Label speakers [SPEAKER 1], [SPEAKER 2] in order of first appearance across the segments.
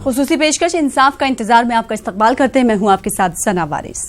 [SPEAKER 1] खुसूसी पेशकश इंसाफ का इंतजार में आपका इस्तकबाल करते हैं। मैं हूं आपके साथ सना वारिस।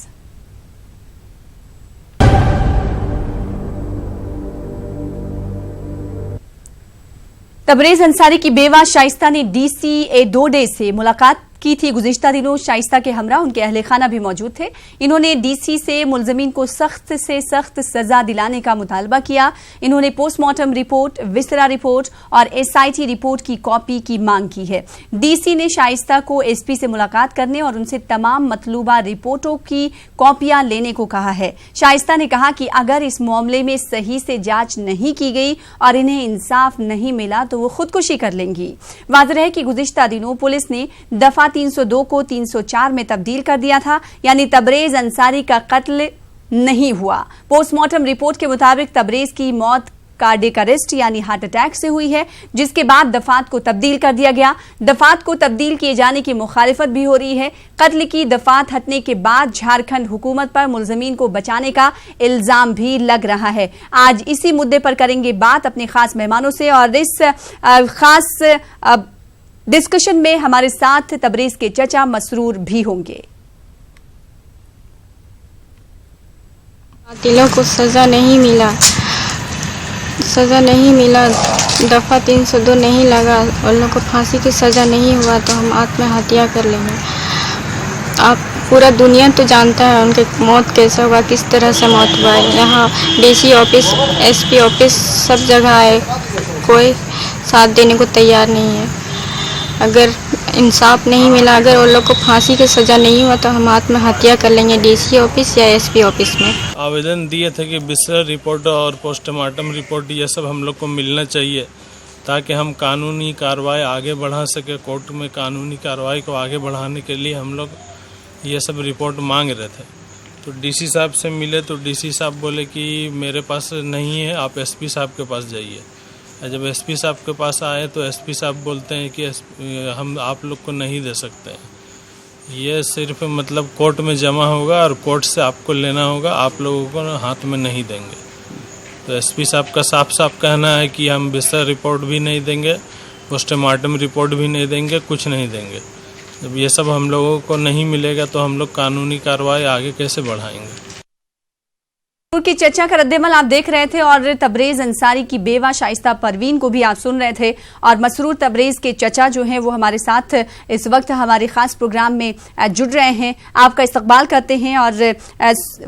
[SPEAKER 1] तबरेज अंसारी की बेवा शाइस्ता ने DCA दोडे से मुलाकात की थी। गुज़िश्ता दिनों शाइस्ता के हमरा उनके अहले खाना भी मौजूद थे। इन्होंने DC से मुलजमीन को सख्त से सख्त सजा दिलाने का मुतालबा किया। इन्होंने पोस्टमार्टम रिपोर्ट, विसरा रिपोर्ट और SIT रिपोर्ट की कॉपी की मांग की है। DC ने शाइस्ता को SP से मुलाकात करने और उनसे तमाम मतलूबा रिपोर्टों की कॉपियां लेने को कहा है। शाइस्ता ने कहा कि अगर इस मामले में सही से जांच नहीं की गई और इन्हें इंसाफ नहीं मिला तो वो खुदकुशी कर लेंगी। वाज़ेह है कि गुज़िश्ता दिनों पुलिस ने दफा 302 को 304 में तब्दील कर दिया था, यानी तबरेज अंसारी का कत्ल नहीं हुआ। पोस्टमार्टम रिपोर्ट के मुताबिक तबरेज की मौत कार्डियक अरेस्ट यानी हार्ट अटैक से हुई है, जिसके बाद दफात को तब्दील कर दिया गया। दफात को तब्दील किए जाने की मुखालिफत भी हो रही है। कत्ल की दफात हटने के बाद झारखंड हुकूमत पर मुलजमीन को बचाने का इल्जाम भी लग रहा है। आज इसी मुद्दे पर करेंगे बात अपने खास मेहमानों से और इस खास डिस्कशन में हमारे साथ तबरेज के चचा मसरूर भी होंगे।
[SPEAKER 2] कातिलों को सजा नहीं मिला, दफा 302 नहीं लगा, उन लोगों को फांसी की सजा नहीं हुआ तो हम आत्महत्या कर लेंगे। आप पूरा दुनिया तो जानता है उनके मौत कैसे हुआ, किस तरह से मौत हुआ है। यहाँ DC ऑफिस, SP ऑफिस सब जगह आए, कोई साथ देने को तैयार नहीं है। अगर इंसाफ नहीं मिला, अगर उन लोग को फांसी की सज़ा नहीं हुआ तो हम आत्महत्या कर लेंगे DC ऑफिस या SP ऑफिस में।
[SPEAKER 3] आवेदन दिए थे कि विसरा रिपोर्ट और पोस्टमार्टम रिपोर्ट ये सब हम लोग को मिलना चाहिए ताकि हम कानूनी कार्रवाई आगे बढ़ा सके। कोर्ट में कानूनी कार्रवाई को आगे बढ़ाने के लिए हम लोग ये सब रिपोर्ट मांग रहे थे। तो DC साहब से मिले तो DC साहब बोले कि मेरे पास नहीं है, आप SP साहब के पास जाइए। जब SP साहब के पास आए तो SP साहब बोलते हैं कि हम आप लोग को नहीं दे सकते हैं, ये सिर्फ मतलब कोर्ट में जमा होगा और कोर्ट से आपको लेना होगा, आप लोगों को हाथ में नहीं देंगे। तो SP साहब का साफ साफ कहना है कि हम विसरा रिपोर्ट भी नहीं देंगे, पोस्टमार्टम रिपोर्ट भी नहीं देंगे, कुछ नहीं देंगे। जब ये सब हम लोगों को नहीं मिलेगा तो हम लोग कानूनी कार्रवाई आगे कैसे बढ़ाएंगे।
[SPEAKER 1] की चर्चा का रद्देमल आप देख रहे थे और तबरेज अंसारी की बेवा शाइस्ता परवीन को भी आप सुन रहे थे। और मसरूर तबरेज के चचा जो हैं वो हमारे साथ इस वक्त हमारे खास प्रोग्राम में जुड़ रहे हैं। आपका इस्तकबाल करते हैं और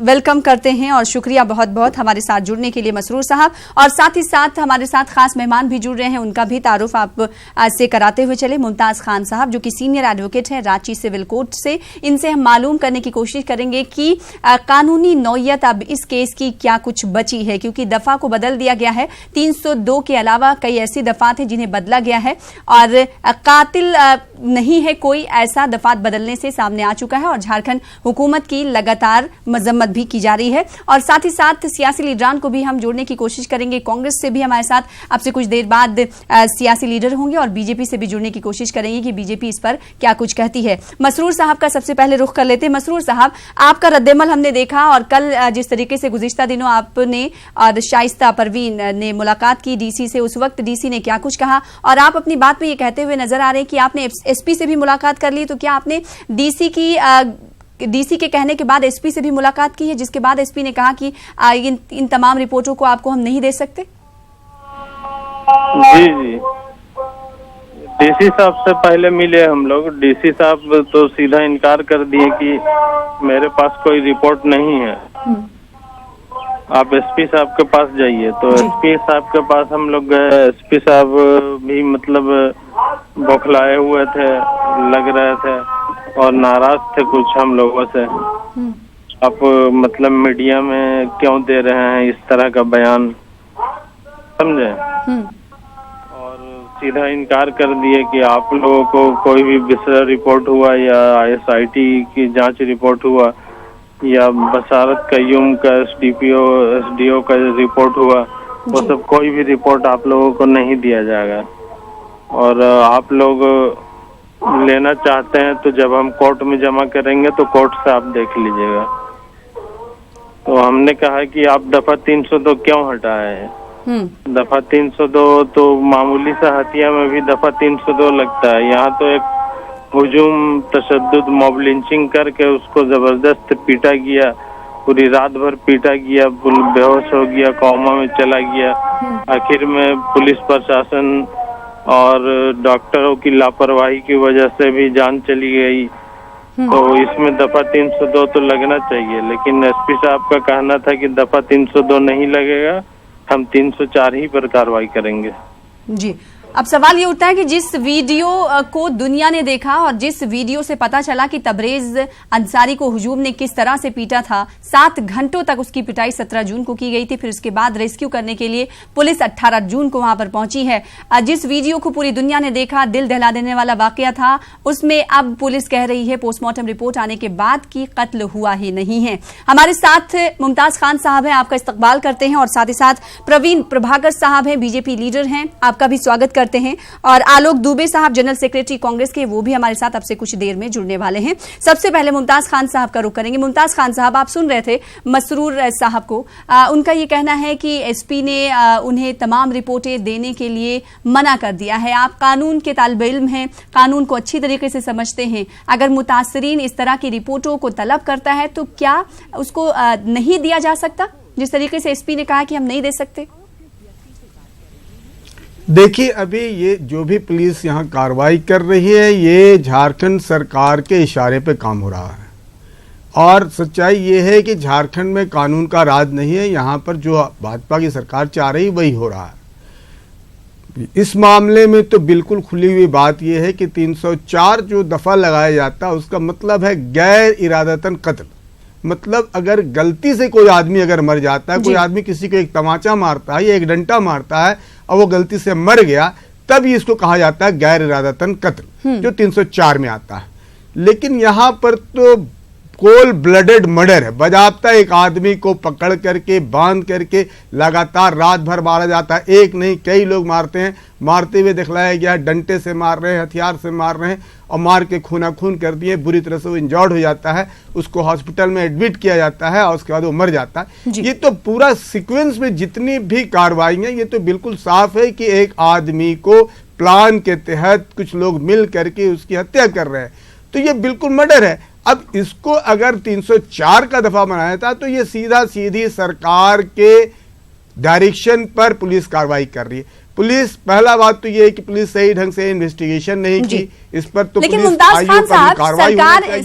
[SPEAKER 1] वेलकम करते हैं और शुक्रिया बहुत बहुत हमारे साथ जुड़ने के लिए मसरूर साहब। और साथ ही साथ हमारे साथ खास मेहमान भी जुड़ रहे हैं, उनका भी तारुफ आप से कराते हुए चले। मुमताज़ खान साहब जो कि सीनियर एडवोकेट है रांची सिविल कोर्ट से, इनसे हम मालूम करने की कोशिश करेंगे कि कानूनी नौयत अब इस केस की क्या कुछ बची है, क्योंकि दफा को बदल दिया गया है। 302 के अलावा कई ऐसी दफात हैं जिन्हें बदला गया है और कातिल नहीं है कोई ऐसा दफात बदलने से सामने आ चुका है और झारखंड हुकूमत की लगातार मजम्मत भी की जा रही है। और साथ ही साथ सियासी लीडरान को भी हम जोड़ने की कोशिश करेंगे। कांग्रेस से भी हमारे साथ अब से कुछ देर बाद सियासी लीडर होंगे और BJP से भी जुड़ने की कोशिश करेंगे कि BJP इस पर क्या कुछ कहती है। मसरूर साहब का सबसे पहले रुख कर लेते हैं। मसरूर साहब, आपका रद्देमल हमने देखा और कल जिस तरीके से गुज़िश्ता दिनों आपने और शाइस्ता परवीन ने मुलाकात की DC से, उस वक्त DC ने क्या कुछ कहा और आप अपनी बात में ये कहते हुए नजर आ रहे हैं कि आपने SP से भी मुलाकात कर ली, तो क्या आपने DC के कहने के बाद SP से भी मुलाकात की है, जिसके बाद SP ने कहा कि इन तमाम रिपोर्टों को आपको हम नहीं दे सकते?
[SPEAKER 4] जी DC साहब से पहले मिले हम लोग। DC साहब तो सीधा इनकार कर दिए कि मेरे पास कोई रिपोर्ट नहीं है, आप SP साहब के पास जाइए। तो SP साहब के पास हम लोग गए। SP साहब भी मतलब बौखलाए हुए थे, लग रहे थे और नाराज थे कुछ हम लोगों से। आप मतलब मीडिया में क्यों दे रहे हैं इस तरह का बयान, समझे? और सीधा इनकार कर दिए कि आप लोगों को कोई भी विसरा रिपोर्ट हुआ या SIT की जांच रिपोर्ट हुआ या बसारत कय्यूम का SDO का रिपोर्ट हुआ, वो सब कोई भी रिपोर्ट आप लोगों को नहीं दिया जाएगा। और आप लोग लेना चाहते हैं तो जब हम कोर्ट में जमा करेंगे तो कोर्ट से आप देख लीजिएगा। तो हमने कहा कि आप दफा 302 क्यों हटाए हैं? दफा 302 तो मामूली सा हत्या में भी दफा 302 लगता है। यहाँ तो एक हुजूम, तशद्दुद, मॉब लिंचिंग करके उसको जबरदस्त पीटा गया, पूरी रात भर पीटा गया, बेहोश हो गया, कोमा में चला गया। आखिर में पुलिस प्रशासन और डॉक्टरों की लापरवाही की वजह से भी जान चली गई। तो इसमें दफा 302 तो लगना चाहिए, लेकिन एसपी साहब का कहना था कि दफा 302 नहीं लगेगा, हम 304 ही पर कार्रवाई करेंगे।
[SPEAKER 1] जी, अब सवाल ये उठता है कि जिस वीडियो को दुनिया ने देखा और जिस वीडियो से पता चला कि तबरेज अंसारी को हुजूम ने किस तरह से पीटा था, 7 घंटों तक उसकी पिटाई 17 जून को की गई थी। फिर उसके बाद रेस्क्यू करने के लिए पुलिस 18 जून को वहां पर पहुंची है। जिस वीडियो को पूरी दुनिया ने देखा, दिल दहला देने वाला वाकया था, उसमें अब पुलिस कह रही है पोस्टमार्टम रिपोर्ट आने के बाद की कत्ल हुआ ही नहीं है। हमारे साथ मुमताज खान साहब हैं, आपका इस्तकबाल करते हैं, और साथ ही साथ प्रवीण प्रभाकर साहब हैं, बीजेपी लीडर हैं, आपका भी स्वागत करते हैं, और आलोक दुबे साहब जनरल सेक्रेटरी कांग्रेस के, वो भी हमारे साथ अब से कुछ देर में जुड़ने वाले हैं। सबसे पहले मुमताज खान साहब का रुख करेंगे। मुमताज खान साहब, आप सुन रहे थे मसरूर साहब को, उनका ये कहना है कि एसपी ने उन्हें तमाम रिपोर्टें देने के लिए मना कर दिया है। आप कानून के तालिब इल्म हैं, कानून को अच्छी तरीके से समझते हैं, अगर मुतासरीन इस तरह की रिपोर्टों को तलब करता है तो क्या उसको नहीं दिया जा सकता, जिस तरीके से एसपी ने कहा कि हम नहीं दे सकते?
[SPEAKER 5] देखिए, अभी ये जो भी पुलिस यहाँ कार्रवाई कर रही है, ये झारखंड सरकार के इशारे पे काम हो रहा है, और सच्चाई ये है कि झारखंड में कानून का राज नहीं है। यहाँ पर जो भाजपा की सरकार चाह रही वही हो रहा है। इस मामले में तो बिल्कुल खुली हुई बात यह है कि 304 जो दफा लगाया जाता है उसका मतलब है गैर इरादतन कत्ल। मतलब अगर गलती से कोई आदमी अगर मर जाता है, कोई आदमी किसी को एक तमाचा मारता है या एक डंडा मारता है और वो गलती से मर गया, तब ये इसको कहा जाता है गैर इरादतन कत्ल, जो 304 में आता है। लेकिन यहाँ पर तो कोल्ड ब्लडेड मर्डर है, बजाबता एक आदमी को पकड़ करके बांध करके लगातार रात भर मारा जाता है। एक नहीं कई लोग मारते हैं, मारते हुए दिखलाया गया, डंडे से मार रहे हैं, हथियार से मार रहे हैं, और मार के खूना खून कर दिए, बुरी तरह से वो इंजर्ड हो जाता है, उसको हॉस्पिटल में एडमिट किया जाता है और उसके बाद वो मर जाता है। ये तो पूरा सीक्वेंस में जितनी भी कार्रवाई है, ये तो बिल्कुल साफ है कि एक आदमी को प्लान के तहत कुछ लोग मिल करके उसकी हत्या कर रहे हैं, तो ये बिल्कुल मर्डर है। अब इसको अगर 304 का दफा बनाया था तो ये सीधा सीधी सरकार के डायरेक्शन पर पुलिस कार्रवाई कर रही है। पुलिस, पहला बात तो ये है कि पुलिस सही ढंग से इन्वेस्टिगेशन नहीं की इस पर, तो
[SPEAKER 1] लेकिन मुमताज खान साहब,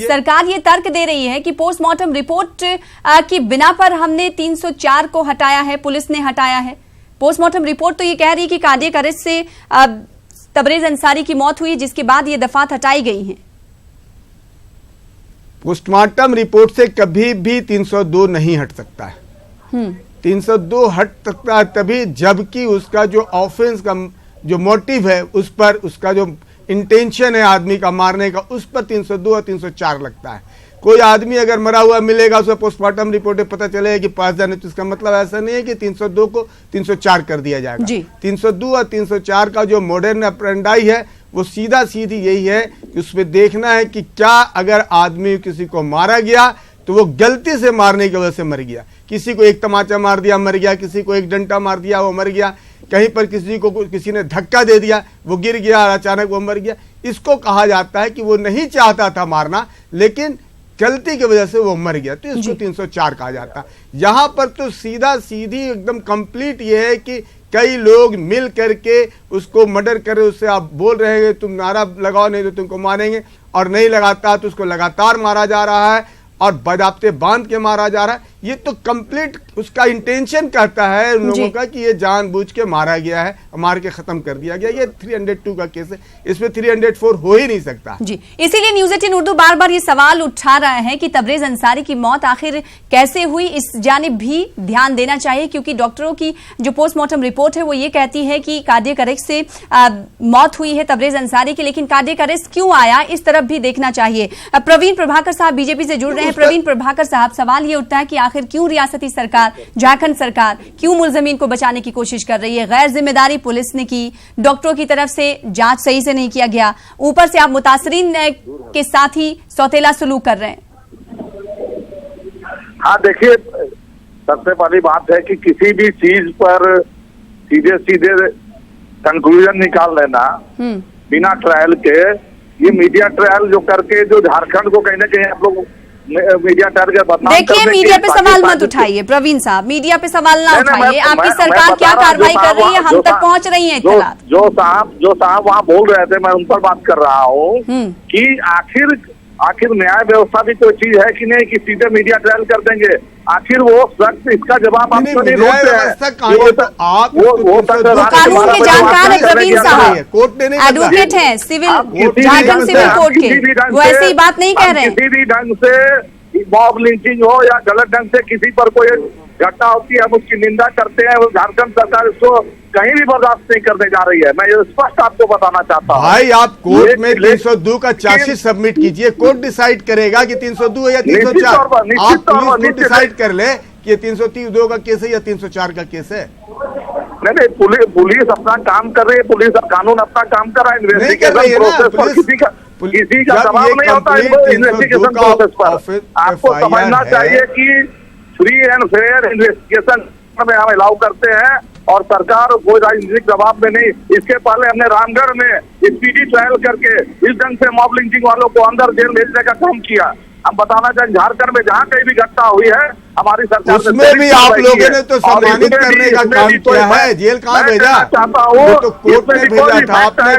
[SPEAKER 1] सरकार ये तर्क दे रही है कि पोस्टमार्टम रिपोर्ट की बिना पर हमने 304 को हटाया है, पुलिस ने हटाया है। पोस्टमार्टम रिपोर्ट तो ये कह रही है कि कार्डियक अरेस्ट से तबरेज अंसारी की मौत हुई, जिसके बाद ये दफात हटाई गई हैं।
[SPEAKER 5] पोस्टमार्टम रिपोर्ट से कभी भी 302 नहीं हट सकता है। 302 हट सकता है तभी जबकि उसका जो ऑफेंस का जो मोटिव है, उस पर उसका जो इंटेंशन है आदमी का मारने का, उस पर 302 और 304 लगता है। कोई आदमी अगर मरा हुआ मिलेगा, उसका पोस्टमार्टम रिपोर्ट में पता चलेगा कि 5 जन, तो इसका मतलब ऐसा नहीं है कि 302 को 304 कर दिया जाएगा। 302 और 304 का जो मॉडर्न अप्रेंडाई है वो सीधा सीधी यही है कि उसमें देखना है कि क्या अगर आदमी किसी को मारा गया तो वो गलती से मारने की वजह से मर गया, किसी को एक तमाचा मार दिया मर गया, किसी को एक डंडा मार दिया वो मर गया, कहीं पर किसी ने धक्का दे दिया वो गिर गया और अचानक वो मर गया, इसको कहा जाता है कि वो नहीं चाहता था मारना लेकिन गलती की वजह से वो मर गया, तो इसको 304 कहा जाता है। यहाँ पर तो सीधा सीधी एकदम कंप्लीट ये है कि कई लोग मिल करके उसको मर्डर करे, उससे आप बोल रहे हैं तुम नारा लगाओ नहीं तो तुमको मारेंगे, और नहीं लगाता तो उसको लगातार मारा जा रहा है और बजाबते बांध के मारा जा रहा है। ये तो कंप्लीट उसका इंटेंशन कहता है उन लोगों का कि ये जानबूझ के मारा गया है, मार के खत्म कर दिया गया। ये 302 का केस है, इसमें 304 हो ही नहीं सकता जी।
[SPEAKER 1] इसीलिए न्यूज़ 18 उर्दू बार बार ये सवाल उठा रहा है कि तबरेज अंसारी की मौत आखिर कैसे हुई, इस जानिब भी ध्यान देना चाहिए, क्योंकि डॉक्टरों की जो पोस्टमार्टम रिपोर्ट है वो ये कहती है कि कार्डियक अरेस्ट से मौत हुई है तबरेज अंसारी की, लेकिन कार्डियक अरेस्ट क्यों आया इस तरफ भी देखना चाहिए। प्रवीण प्रभाकर साहब बीजेपी से जुड़ रहे हैं। प्रवीण प्रभाकर साहब, सवाल ये उठता है कि आखिर क्यों रियासती सरकार, झारखंड सरकार क्यों मुलजमीन को बचाने की कोशिश कर रही है? गैर जिम्मेदारी पुलिस ने की, डॉक्टरों की तरफ से जांच सही से नहीं किया गया, ऊपर से आप मुतासरीन के साथ ही सौतेला सलूक कर रहे हैं।
[SPEAKER 6] हाँ देखिए, सबसे पहली बात है कि किसी भी चीज पर सीधे सीधे कंक्लूजन निकाल लेना बिना ट्रायल के ये मीडिया ट्रायल जो करके जो झारखंड को कहीं ना कहीं आप लोग मीडिया ट्रायल के बदनाम
[SPEAKER 1] देखिए, मीडिया पे सवाल मत उठाइए प्रवीण साहब, मीडिया पे सवाल ना उठाइए। आपकी सरकार क्या कार्रवाई कर रही है, हम तक पहुंच रही है इत्तलात।
[SPEAKER 6] जो साहब वहाँ बोल रहे थे, मैं उन पर बात कर रहा हूँ कि आखिर न्याय व्यवस्था भी कोई चीज है कि नहीं कि सीधे मीडिया ट्रायल कर देंगे। आखिर वो सख्त इसका जवाब आप नहीं देते हैं।
[SPEAKER 1] वो कानून के जानकार है प्रवीण साहब, एडवोकेट हैं सिविल, झारखंड सिविल कोर्ट के, वो ऐसी बात नहीं कह रहे हैं।
[SPEAKER 6] किसी भी ढंग से मॉब लिंचिंग हो या गलत ढंग से किसी पर कोई घटना होती है, हम उसकी निंदा करते हैं। झारखंड सरकार इसको कहीं भी बर्दाश्त नहीं करने जा रही है। मैं ये स्पष्ट आपको बताना चाहता हूँ।
[SPEAKER 5] भाई आप कोर्ट में 302 का चार्जशीट सबमिट कीजिए, कोर्ट डिसाइड करेगा कि 302 है या 304। आप पुलिस को डिसाइड कर ले कि ये 302 का केस है या 304 का केस है।
[SPEAKER 6] नहीं, पुलिस अपना काम कर रही है, पुलिस कानून अपना काम कर रहा है। इन्वेस्टिगेशन प्रोसेस पर किसी का दबाव नहीं होता इन्वेस्टिगेशन प्रोसेस पर। आपको समझना चाहिए कि फ्री एंड फेयर इन्वेस्टिगेशन में हम अलाउ करते हैं और सरकार कोई राजनीतिक दबाव में नहीं। इसके पहले हमने रामगढ़ में स्पीडी ट्रायल करके इस ढंग से मॉब लिंचिंग वालों को अंदर जेल भेजने का काम किया। हम बताना चाहें झारखंड में जहाँ कहीं भी घटना हुई है हमारी सरकार
[SPEAKER 5] उसमें भी आप लोगों ने तो सम्मानित करने का काम किया है। जेल कहाँ भेजा? तो कोर्ट में भेजा था आपने,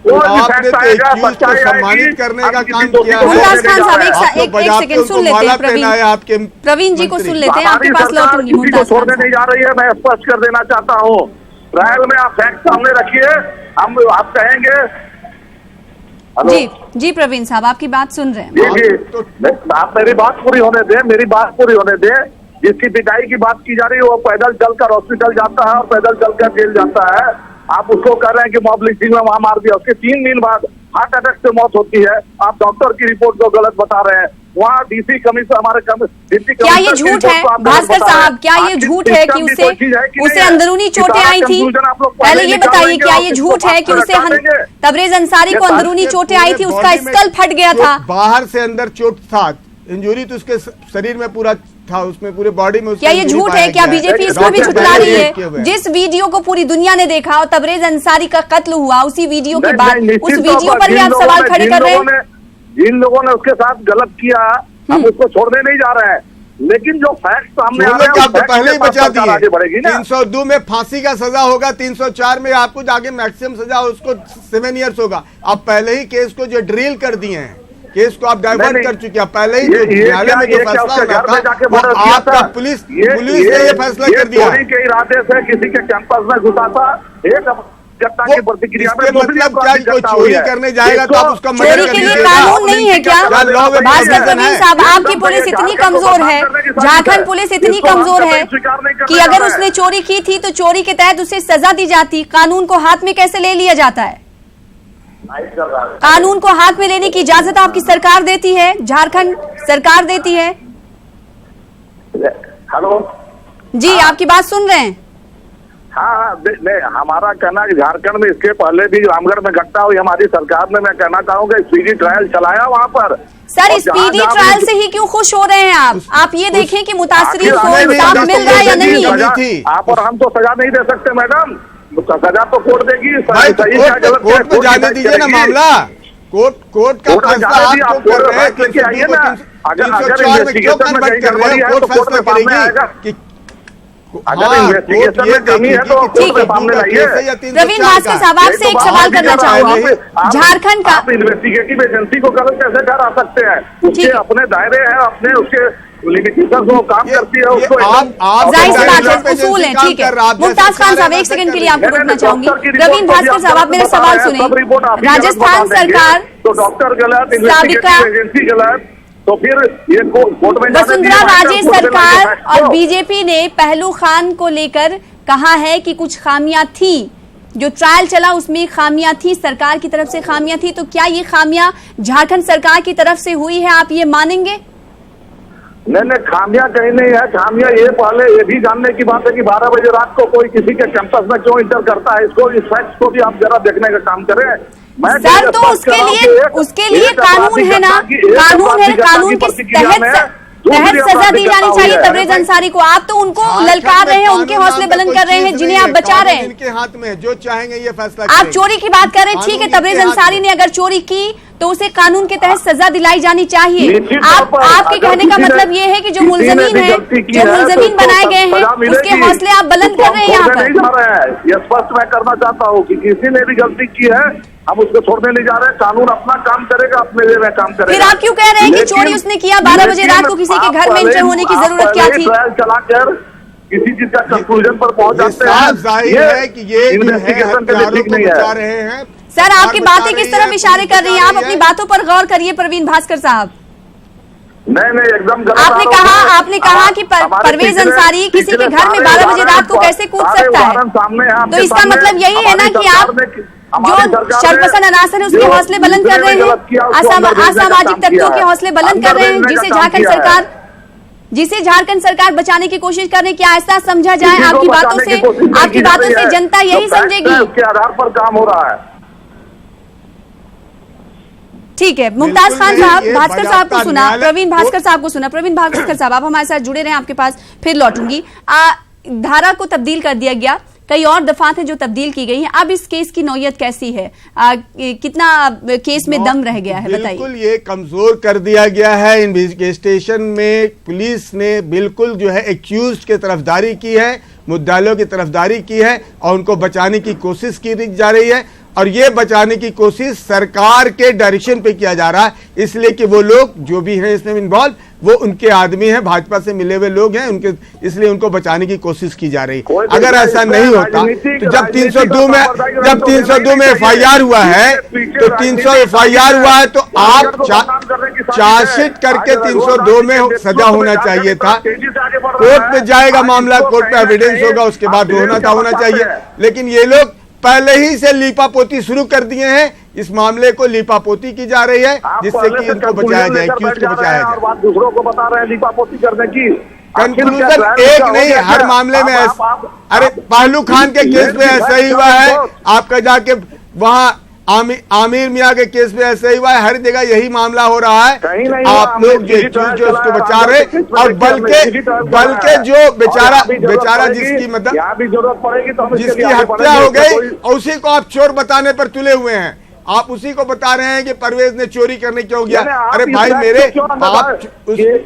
[SPEAKER 5] आपने तो एक्यूज को सम्मानित करने का काम किया है।
[SPEAKER 1] मुमताज खान साहब एक सेकंड सुन लेते हैं, प्रवीण जी को सुन लेते हैं, आपके पास लौटूंगी। मुमताज
[SPEAKER 6] छोड़ने नहीं जा रही है, मैं स्पष्ट कर देना चाहता हूँ। ट्रायल में आप फैक्ट सामने रखिए, हम आप कहेंगे।
[SPEAKER 1] जी प्रवीण साहब, आपकी बात सुन रहे हैं।
[SPEAKER 6] जी आप मेरी बात पूरी होने दें। जिसकी पिटाई की बात की जा रही है वो पैदल चलकर हॉस्पिटल जाता है और पैदल चलकर जेल जाता है। आप उसको कह रहे हैं कि मॉब लिंचिंग में वहां मार दिया, उसके 3 दिन बाद हार्ट अटैक से मौत होती है। आप डॉक्टर की रिपोर्ट को गलत बता रहे हैं। वहाँ डीसी कमिश्नर हमारे
[SPEAKER 1] क्या ये झूठ है भास्कर साहब, क्या ये झूठ है कि उसे अंदरूनी चोटें आई थी? पहले ये बताइए, क्या ये झूठ है कि उसे तबरेज अंसारी को अंदरूनी चोटें आई थी, उसका स्कल फट गया था?
[SPEAKER 5] बाहर से अंदर चोट था, इंजरी तो उसके शरीर में पूरा था, उसमें पूरे बॉडी में।
[SPEAKER 1] क्या ये झूठ है? क्या बीजेपी इसको भी झुठला रही है? जिस वीडियो को पूरी दुनिया ने देखा और तबरेज अंसारी का कत्ल हुआ, उसी वीडियो के बाद उस वीडियो पर भी आप सवाल खड़े कर रहे हैं।
[SPEAKER 6] जिन लोगों ने उसके साथ गलत किया हम उसको छोड़ने नहीं जा रहे हैं, लेकिन जो फैक्ट सामने आ रहे हैं
[SPEAKER 5] आपको पहले ही बचा दिए। 302 में फांसी का सजा होगा, 304 में आपको जाके मैक्सिमम सजा उसको 7 ईयर्स होगा। आप पहले ही केस को जो ड्रिल कर दिए हैं, केस को आप डाइवर्ट कर चुके हैं। पहले ही न्यायालय में जो फैसला हुआ था आपका पुलिस ने ये फैसला कर दिया।
[SPEAKER 6] चोरी के इरादे से किसी के कैंपस में घुसा था, एक घटना की प्रतिक्रिया में
[SPEAKER 5] मतलब क्या कोई चोरी करने जाएगा तो आप उसका
[SPEAKER 1] चोरी के लिए कानून नहीं है क्या? भास्कर प्रवीण साहब, आपकी पुलिस इतनी कमजोर है, झारखंड पुलिस इतनी कमजोर है कि अगर उसने चोरी की थी तो चोरी के तहत उसे सजा दी जाती। कानून को हाथ में कैसे ले लिया जाता है? कानून को हाथ में लेने की इजाजत आपकी सरकार देती है, झारखंड सरकार देती है।
[SPEAKER 6] हेलो
[SPEAKER 1] जी, आपकी बात सुन रहे हैं।
[SPEAKER 6] हाँ, हमारा कहना है कि झारखंड में इसके पहले भी रामगढ़ में घटना हुई, हमारी सरकार ने, मैं कहना चाहूंगा, स्पीडी ट्रायल चलाया वहाँ पर।
[SPEAKER 1] सर, स्पीडी ट्रायल से ही क्यों खुश हो रहे हैं आप ये देखें कि मुतासरीन को इंसाफ मिल रहा है या नहीं।
[SPEAKER 6] आप और हम तो सजा नहीं दे सकते मैडम, सजा तो कोर्ट देगी।
[SPEAKER 5] कोर्ट में जाने दीजिए ना मामला, कोर्ट का फैसला आप कर रहे हैं।
[SPEAKER 6] अगर इन्वेस्टिगेशन में कर रहे हैं तो कोर्ट में सामने आएगा कि अगर इन्वेस्टिगेशन में कमी है तो कोर्ट में सामने लाइए।
[SPEAKER 1] प्रवीण भास्कर साहब, आपसे एक सवाल करना चाहूंगी। झारखंड का
[SPEAKER 6] आप इन्वेस्टिगेटिव एजेंसी को गलत कैसे ठहरा सकते हैं? उसके अपने दायरे हैं, अपने उसके लिमिटेशन वो काम करती है, उसको
[SPEAKER 1] जाहिर सी बात है, उसूल है, ठीक है। मुमताज खान साहब, एक सेकंड के लिए आपको रोकना चाहूंगी। प्रवीण भास्कर साहब, आप मेरा सवाल सुने। राजस्थान सरकार
[SPEAKER 6] तो डॉक्टर गलत, इन्वेस्टिगेटिव एजेंसी गलत, तो फिर ये कोर्ट में
[SPEAKER 1] वसुंधरा राजे सरकार और बीजेपी ने पहलू खान को लेकर कहा है कि कुछ खामियां थी, जो ट्रायल चला उसमें खामियां थी, सरकार की तरफ से खामियां थी। तो क्या ये खामियां झारखंड सरकार की तरफ से हुई है, आप ये मानेंगे?
[SPEAKER 6] नहीं, खामियां कहीं नहीं है। खामियां ये पहले ये भी जानने की बात है कि 12 बजे रात को कोई किसी के कैंपस में क्यों इंटर करता है। इसको, इस फैक्ट को भी आप जरा देखने का काम करें।
[SPEAKER 1] सर, तो उसके लिए कानून है ना, कानून है, कानून के तहत सजा दी जानी चाहिए तबरेज अंसारी को। आप तो उनको ललकार रहे हैं, उनके हौसले बुलंद कर रहे हैं, जिन्हें आप बचा रहे हैं।
[SPEAKER 5] इनके हाथ में जो चाहेंगे ये फैसला।
[SPEAKER 1] आप चोरी की बात कर रहे हैं, ठीक है, तबरेज अंसारी ने अगर चोरी की तो उसे कानून के तहत सजा दिलाई जानी चाहिए। आपके कहने का मतलब ये है कि जो मुलजमीन है, जो मुलजमीन बनाए गए हैं, उसके हौसले आप बुलंद कर रहे हैं यहाँ पर।
[SPEAKER 6] ये स्पष्ट मैं करना चाहता हूँ कि किसी ने भी गलती की है, हम उसको छोड़ने नहीं जा रहे हैं। कानून अपना काम करेगा, अपने लिए काम करेगा।
[SPEAKER 1] फिर आप क्यों कह रहे हैं कि चोरी उसने किया? 12 बजे रात को किसी के घर में एंटर होने की जरूरत क्या थी?
[SPEAKER 6] चलाकर किसी चीज का कंक्लूजन पर पहुंच जाते हैं।
[SPEAKER 5] जाहिर है कि ये इन्वेस्टिगेशन के लिए ठीक नहीं है।
[SPEAKER 1] सर, आपकी बातें किस तरफ इशारे कर रही हैं? आप अपनी बातों पर गौर करिए प्रवीण भास्कर साहब।
[SPEAKER 6] नहीं, एकदम गलत।
[SPEAKER 1] आपने कहा कि परवेज अंसारी किसी के घर में 12 बजे रात को कैसे कूद सकता है? तो इसका मतलब यही है ना कि आप जो शर्पसन अनासर है उसके हौसले बुलंद कर रहे हैं, असामाजिक तत्वों के हौसले बुलंद कर रहे हैं, जिसे झारखंड सरकार बचाने की कोशिश कर रही है। क्या ऐसा समझा जाए आपकी बातों से जनता यही समझेगी?
[SPEAKER 6] उसके आधार पर काम हो रहा है।
[SPEAKER 1] ठीक है, मुमताज खान साहब, भास्कर साहब को सुना, प्रवीण भास्कर साहब को सुना। प्रवीण भास्कर साहब, आप हमारे साथ जुड़े रहे, आपके पास फिर लौटूंगी। धारा को तब्दील कर दिया गया, कई और दफात हैं जो तब्दील की गई हैं। अब इस केस की नौयत कैसी है? कितना केस में दम रह गया है, बताइए।
[SPEAKER 5] बिल्कुल ये कमजोर कर दिया गया है। इन्वेस्टिगेशन में पुलिस ने बिल्कुल जो है एक्यूज्ड की तरफदारी की है, मुद्दालों की तरफदारी की है और उनको बचाने की कोशिश की जा रही है। और ये बचाने की कोशिश सरकार के डायरेक्शन पे किया जा रहा है, इसलिए कि वो लोग जो भी हैं इसमें इन्वॉल्व, वो उनके आदमी हैं, भाजपा से मिले हुए लोग हैं उनके, इसलिए उनको बचाने की कोशिश की जा रही है। अगर ऐसा नहीं होता तो जब 302 में FIR हुआ है, तो 300 FIR हुआ है, तो आप चार्जशीट करके 302 में सजा होना चाहिए था। कोर्ट में जाएगा मामला, कोर्ट में एविडेंस होगा, उसके बाद होना चाहिए। लेकिन ये लोग पहले ही से लीपापोती शुरू कर दिए हैं। इस मामले को लीपापोती की जा रही है जिससे कि इनको बचाया जाए, एक्यूज को बचाया जाए।
[SPEAKER 6] दूसरों को बता रहे हैं लीपापोती करने की।
[SPEAKER 5] कंक्लूजन एक नहीं, हर मामले में अरे पहलू खान के केस में ऐसा ही हुआ है, आपका जाके वहां आमिर मियां के केस में ऐसा ही हुआ है, हर जगह यही मामला हो रहा है। आप लोग जो उसको बचा रहे, और बल्कि जो बेचारा जिसकी मतलब जिसकी हत्या हो गई, उसी को आप चोर बताने पर तुले हुए हैं। आप उसी को बता रहे हैं कि परवेज ने चोरी करने क्यों गया। अरे भाई मेरे, आप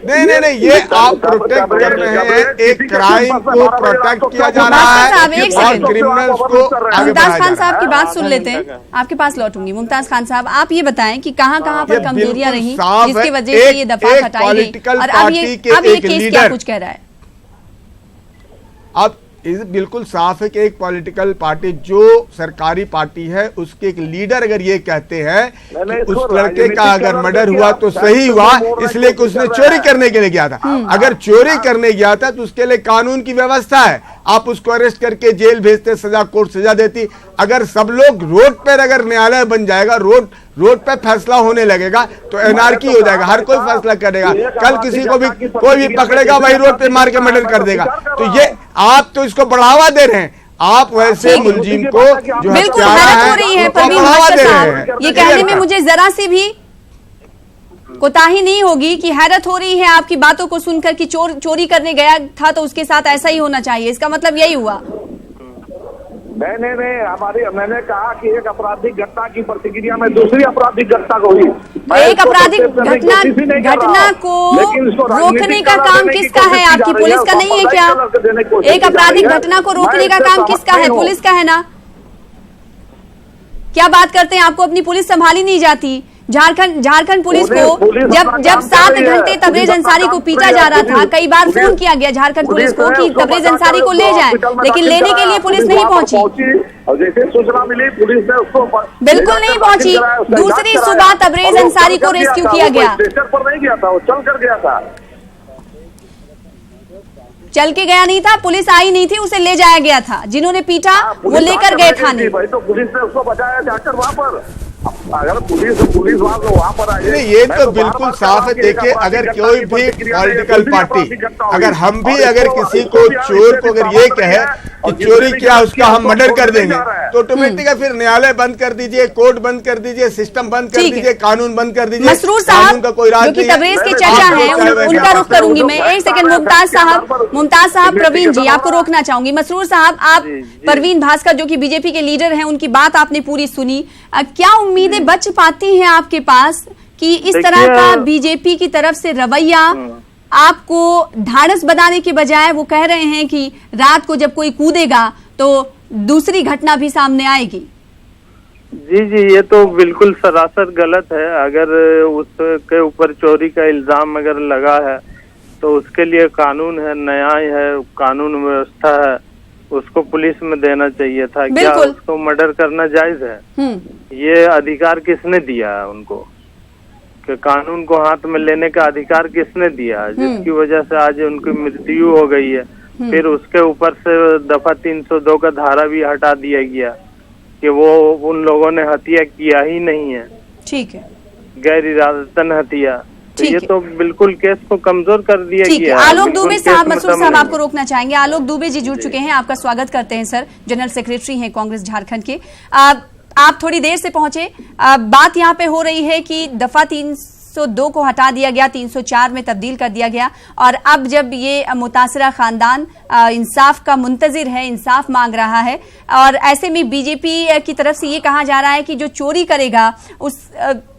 [SPEAKER 5] नहीं, ये आप प्रोटेक्ट कर रहे हैं, एक क्राइम को प्रोटेक्ट किया जा रहा है और क्रिमिनल्स को आगे
[SPEAKER 1] मुमताज खान साहब की बात सुन लेते हैं, आपके पास लौटूंगी। मुमताज खान साहब, आप ये बताएं कि कहाँ पर कमजोरियां रही जिसकी वजह से ये दफा हटाई गई, और अब ये केस क्या कुछ कह रहा है?
[SPEAKER 5] अब बिल्कुल साफ है कि एक पॉलिटिकल पार्टी जो सरकारी पार्टी है उसके एक लीडर अगर ये कहते हैं कि उस लड़के का अगर मर्डर हुआ तो सही हुआ इसलिए कि उसने चोरी करने के लिए गया था। अगर चोरी करने गया था तो उसके लिए कानून की व्यवस्था है, आप उसको अरेस्ट करके जेल भेजते, सजा कोर्ट सजा देती। अगर सब लोग रोड पर, अगर न्यायालय बन जाएगा, रोड पे फैसला होने लगेगा तो एनआरकी हो जाएगा, हर कोई फैसला करेगा। कल किसी को भी कोई भी पकड़ेगा, वही रोड पे मार के मर्डर कर देगा। तो ये आप तो इसको बढ़ावा दे रहे हैं, आप वैसे मुलजिम को जो
[SPEAKER 1] बिल्कुल हैरत हो रही है प्रवीण भास्कर साहब, ये कहने में मुझे जरा सी भी कोताही नहीं होगी कि हैरत हो रही है आपकी बातों को सुनकर कि चोरी करने गया था तो उसके साथ ऐसा ही होना चाहिए, इसका मतलब यही हुआ।
[SPEAKER 6] नहीं, मैंने कहा कि एक आपराधिक घटना की प्रतिक्रिया में दूसरी आपराधिक घटना को हुई।
[SPEAKER 1] एक आपराधिक घटना को रोकने का काम किसका है? आपकी पुलिस का नहीं है क्या? एक आपराधिक घटना को रोकने का काम किसका है? पुलिस का है ना? क्या बात करते हैं, आपको अपनी पुलिस संभाली नहीं जाती? झारखंड पुलिस को जब 7 घंटे तबरेज अंसारी को पीटा जा रहा था, कई बार फोन किया गया झारखंड पुलिस को कि तबरेज अंसारी को ले जाएं, लेकिन लेने के लिए पुलिस नहीं पहुंची।
[SPEAKER 6] और जैसे सूचना मिली पुलिस ने उसको
[SPEAKER 1] बिल्कुल नहीं पहुंची। दूसरी सुबह तबरेज अंसारी को रेस्क्यू किया गया,
[SPEAKER 6] स्टेशन पर नहीं गया था, वो चल कर गया था।
[SPEAKER 1] चल के गया नहीं था, पुलिस आई नहीं थी, उसे ले जाया गया था। जिन्होंने पीटा वो लेकर गए थाने।
[SPEAKER 6] तो पुलिस ने उसको बचाया जाकर वहां पर। अगर पुलिस वहां पर आई,
[SPEAKER 5] ये तो बिल्कुल साफ है। देखिए, अगर कोई भी पॉलिटिकल पार्टी, अगर हम भी अगर किसी को चोर को अगर ये कहे कि चोरी किया उसका हम मर्डर कर देंगे तो ऑटोमेटिक फिर न्यायालय बंद कर दीजिए, कोर्ट बंद कर दीजिए, सिस्टम बंद कर दीजिए, कानून बंद कर दीजिए।
[SPEAKER 1] मसरूर साहब का कोई राज नहीं, तबरेज की चर्चा है, उनका रुख करूंगी मैं। एक सेकंड, मुमताज साहब, प्रवीण जी आपको रोकना चाहूंगी। मसरूर साहब, आप परवीन भास्कर जो कि बीजेपी के लीडर हैं, उनकी बात आपने पूरी सुनी, क्या उम्मीद उम्मीदें बच पाती हैं आपके पास कि इस तरह का बीजेपी की तरफ से रवैया आपको ढाढ़स बनाने के बजाय वो कह रहे हैं कि रात को जब कोई कूदेगा तो दूसरी घटना भी सामने आएगी?
[SPEAKER 4] जी जी, ये तो बिल्कुल सरासर गलत है। अगर उसके ऊपर चोरी का इल्जाम अगर लगा है तो उसके लिए कानून है, न्याय है, कानून व्यवस्था है, उसको पुलिस में देना चाहिए था। क्या उसको मर्डर करना जायज है? ये अधिकार किसने दिया है उनको कि कानून को हाथ में लेने का अधिकार किसने दिया है, जिसकी वजह से आज उनकी मृत्यु हो गई है। फिर उसके ऊपर से दफा 302 का धारा भी हटा दिया गया कि वो उन लोगों ने हत्या किया ही नहीं है। ठीक है, गैर इरादतन हत्या। तो ये तो बिल्कुल केस को कमजोर कर दिया गया।
[SPEAKER 1] आलोक दुबे साहब, मसूद साहब आपको रोकना चाहेंगे। आलोक दुबे जी जुड़ चुके हैं, आपका स्वागत करते हैं सर, जनरल सेक्रेटरी हैं कांग्रेस झारखंड के। आप थोड़ी देर से पहुंचे। बात यहाँ पे हो रही है कि दफा 302 को हटा दिया गया, 304 में तब्दील कर दिया गया, और अब जब ये मुतासरा खानदान इंसाफ का मुंतजिर है, इंसाफ मांग रहा है, और ऐसे में बीजेपी की तरफ से ये कहा जा रहा है कि जो चोरी करेगा उस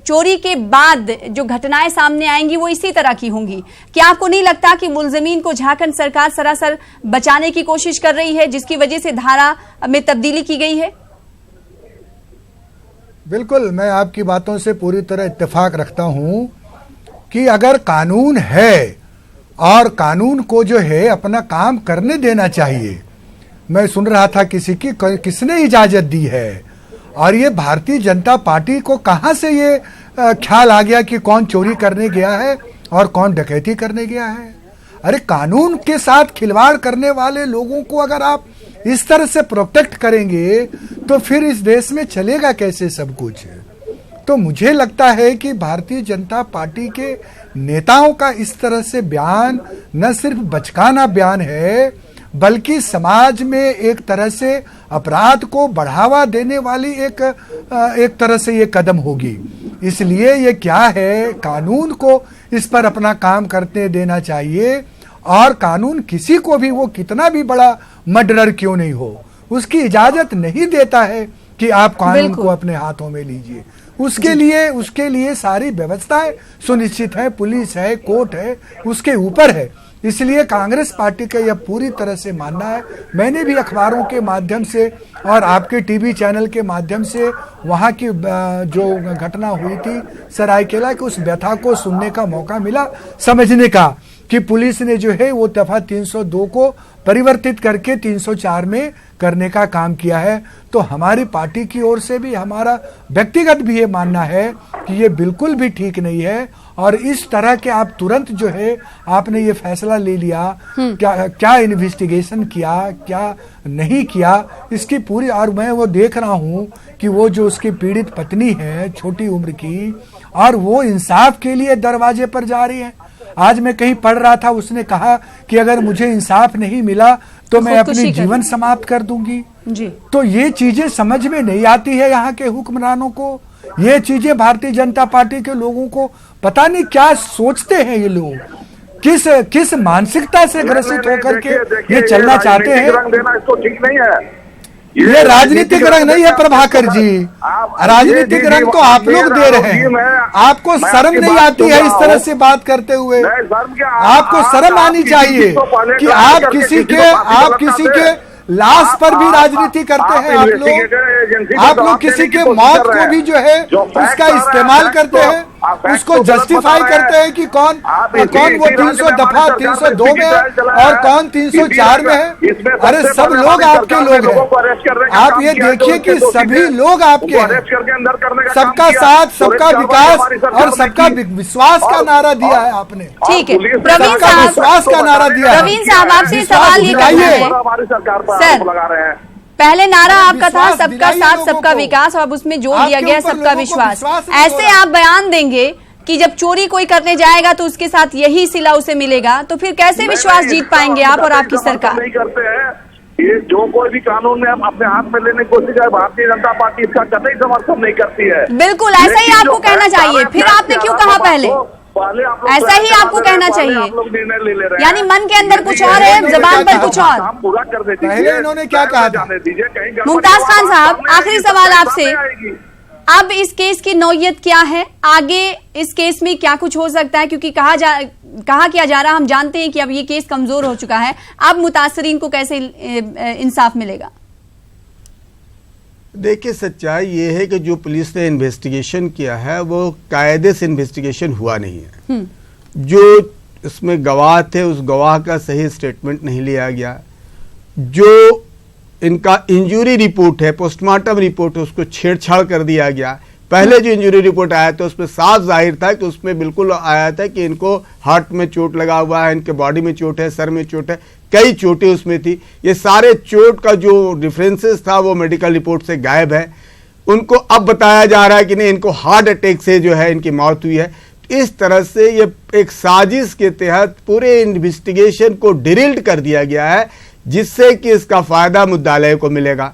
[SPEAKER 1] चोरी के बाद जो घटनाएं सामने आएंगी वो इसी तरह की होंगी। क्या आपको नहीं लगता कि मुलजिमीन को झारखंड सरकार सरासर बचाने की कोशिश कर रही है, जिसकी वजह से धारा में तब्दीली की गई है?
[SPEAKER 7] बिल्कुल, मैं आपकी बातों से पूरी तरह इत्तेफाक रखता हूं कि अगर कानून है और कानून को जो है अपना काम करने देना चाहिए। मैं सुन रहा था किसने इजाजत दी है, और ये भारतीय जनता पार्टी को कहां से ये ख्याल आ गया कि कौन चोरी करने गया है और कौन डकैती करने गया है। अरे कानून के साथ खिलवाड़ करने वाले लोगों को अगर आप इस तरह से प्रोटेक्ट करेंगे तो फिर इस देश में चलेगा कैसे सब कुछ। तो मुझे लगता है कि भारतीय जनता पार्टी के नेताओं का इस तरह से बयान न सिर्फ बचकाना बयान है, बल्कि समाज में एक तरह से अपराध को बढ़ावा देने वाली एक तरह से ये कदम होगी। इसलिए ये क्या है, कानून को इस पर अपना काम करते देना चाहिए, और कानून किसी को भी, वो कितना भी बड़ा मर्डरर क्यों नहीं हो, उसकी इजाजत नहीं देता है कि आप कानून को अपने हाथों में लीजिए। उसके लिए सारी व्यवस्थाएं सुनिश्चित है, पुलिस है, कोर्ट है, उसके ऊपर है। इसलिए कांग्रेस पार्टी का यह पूरी तरह से मानना है। मैंने भी अखबारों के माध्यम से और आपके टीवी चैनल के माध्यम से वहाँ की जो घटना हुई थी सरायकेला की, उस व्यथा को सुनने का मौका मिला, समझने का कि पुलिस ने जो है वो दफा 302 को परिवर्तित करके 304 में करने का काम किया है। तो हमारी पार्टी की ओर से भी, हमारा व्यक्तिगत भी ये मानना है कि ये बिल्कुल भी ठीक नहीं है, और इस तरह के आप तुरंत जो है आपने ये फैसला ले लिया, क्या इन्वेस्टिगेशन किया, क्या नहीं किया, इसकी पूरी। और मैं वो देख रहा हूँ कि वो जो उसकी पीड़ित पत्नी है छोटी उम्र की, और वो इंसाफ के लिए दरवाजे पर जा रही है। आज मैं कहीं पढ़ रहा था, उसने कहा कि अगर मुझे इंसाफ नहीं मिला तो मैं अपनी जीवन समाप्त कर दूंगी जी। तो ये चीजें समझ में नहीं आती है यहाँ के हुक्मरानों को, ये चीजें भारतीय जनता पार्टी के लोगों को पता नहीं क्या सोचते हैं ये लोग, किस मानसिकता से ग्रसित होकर के ये चलना चाहते हैं।
[SPEAKER 6] इसको ठीक नहीं है,
[SPEAKER 7] ये राजनीतिक रंग नहीं है प्रभाकर जी, राजनीतिक रंग तो आप लोग दे रहे हैं। आपको शर्म नहीं आती है इस तरह से बात करते हुए? आपको शर्म आनी चाहिए कि आप किसी के लाश पर भी राजनीति करते हैं। आप लोग किसी के मौत को भी जो है उसका इस्तेमाल करते हैं, उसको जस्टिफाई करते हैं कि कौन वो 302 में है और कौन 304 में है। अरे सब लोग आपके लोग हैं, आप ये देखिए कि सभी लोग आपके हैं। सबका साथ, सबका विकास और सबका विश्वास का नारा दिया है आपने।
[SPEAKER 1] ठीक है, प्रवीण साहब,
[SPEAKER 7] विश्वास का नारा दिया है।
[SPEAKER 1] प्रवीण साहब, आपसे सवाल ये करना है सर, पहले नारा आपका था सबका साथ सबका विकास, और अब उसमें जोड़ दिया गया सबका विश्वास। ऐसे आप बयान देंगे कि जब चोरी कोई करने जाएगा तो उसके साथ यही सिला उसे मिलेगा, तो फिर कैसे विश्वास जीत पाएंगे आप और आपकी सरकार?
[SPEAKER 6] नहीं करते हैं ये, जो कोई भी कानून में अपने हाथ में लेने की कोशिश है, भारतीय जनता पार्टी इसका कतई समर्थन नहीं करती है।
[SPEAKER 1] बिल्कुल ऐसा ही आपको कहना चाहिए। फिर आपने क्यों कहा पहले? ऐसा ही आपको कहना चाहिए, यानी मन के अंदर कुछ और है, जबान पर कुछ और।
[SPEAKER 6] पूरा कर देते
[SPEAKER 7] पहले इन्होंने क्या कहा था?
[SPEAKER 1] मुमताज खान साहब, आखिरी सवाल आपसे, अब इस केस की नौयत क्या है, आगे इस केस में क्या कुछ हो सकता है, क्योंकि कहा किया जा रहा, हम जानते हैं कि अब ये केस कमजोर हो चुका है, अब मुतासरीन को कैसे इंसाफ मिलेगा?
[SPEAKER 5] देखिए, सच्चाई ये है कि जो पुलिस ने इन्वेस्टिगेशन किया है वो कायदे से इन्वेस्टिगेशन हुआ नहीं है। जो इसमें गवाह थे उस गवाह का सही स्टेटमेंट नहीं लिया गया। जो इनका इंजरी रिपोर्ट है, पोस्टमार्टम रिपोर्ट है, उसको छेड़छाड़ कर दिया गया। पहले जो इंजरी रिपोर्ट आया था उसमें साफ जाहिर था कि उसमें बिल्कुल आया था कि इनको हार्ट में चोट लगा हुआ है, इनके बॉडी में चोट है, सर में चोट है, कई चोटें उसमें थी। ये सारे चोट का जो डिफरेंसेस था वो मेडिकल रिपोर्ट से गायब है। उनको अब बताया जा रहा है कि नहीं, इनको हार्ट अटैक से जो है इनकी मौत हुई है। इस तरह से ये एक साजिश के तहत पूरे इन्वेस्टिगेशन को डिरिल्ड कर दिया गया है, जिससे कि इसका फायदा मुद्दालय को मिलेगा।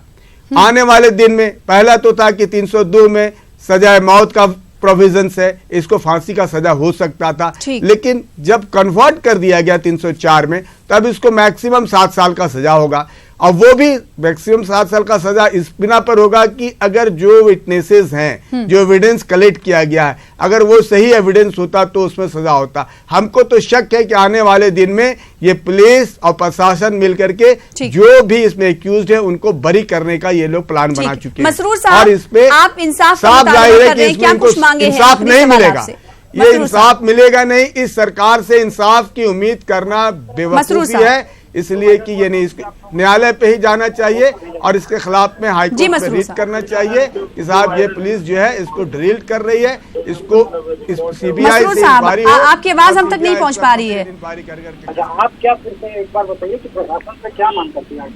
[SPEAKER 5] आने वाले दिन में पहला तो था कि 302 में सजा मौत का प्रोविजन है, इसको फांसी का सजा हो सकता था, लेकिन जब कन्वर्ट कर दिया गया 304 में तब इसको मैक्सिमम 7 साल का सजा होगा। और वो भी मैक्सिमम 7 साल का सजा इस बिना पर होगा कि अगर जो विटनेसेस हैं, जो एविडेंस कलेक्ट किया गया है, अगर वो सही एविडेंस होता तो उसमें सजा होता। हमको तो शक है कि आने वाले दिन में ये पुलिस और प्रशासन मिलकर के जो भी इसमें एक्यूज्ड है उनको बरी करने का ये लोग प्लान बना चुके हैं।
[SPEAKER 1] मसरूर साहब,
[SPEAKER 5] और इसमें
[SPEAKER 1] आप इंसाफ
[SPEAKER 5] साफ जाहिर है कि
[SPEAKER 1] क्या कुछ मांगे
[SPEAKER 5] इंसाफ नहीं मिलेगा, ये इंसाफ मिलेगा नहीं। इस सरकार से इंसाफ की उम्मीद करना बेवकूफी है, इसलिए कि ये नहीं, न्यायालय पे ही जाना चाहिए और इसके खिलाफ में हाईकोर्ट में रीट करना चाहिए कि साहब ये पुलिस जो है इसको ड्रिल कर रही है, इसको इस सीबीआई से इंक्वायरी हो।
[SPEAKER 1] आपकी आवाज हम तक नहीं पहुंच पा रही है।
[SPEAKER 8] अच्छा, आप क्या फिर से एक बार बताइए कि प्रशासन से क्या मांग करती है,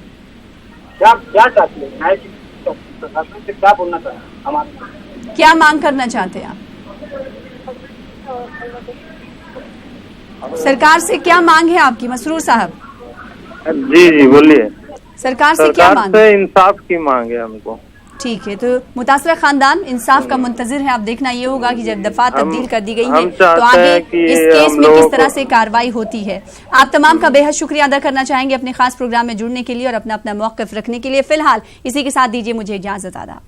[SPEAKER 8] क्या चाहती है, न्याय की प्रशासन से क्या बोलना चाहते हैं, हमारे
[SPEAKER 1] क्या मांग करना चाहते हैं आप? सरकार से क्या मांग है आपकी मसरूर साहब?
[SPEAKER 4] जी बोलिए।
[SPEAKER 1] सरकार से क्या मांग?
[SPEAKER 4] से इंसाफ की मांग है हमको।
[SPEAKER 1] ठीक है, तो मुतासरा खानदान इंसाफ का मुंतजिर है। अब देखना ये होगा कि जब दफा तब्दील कर दी गई है तो आगे इस केस में किस तरह से कार्रवाई होती है। आप तमाम का बेहद शुक्रिया अदा करना चाहेंगे अपने खास प्रोग्राम में जुड़ने के लिए और अपना अपना मौक़िफ़ रखने के लिए। फिलहाल इसी के साथ दीजिए मुझे इजाजत। आदाब।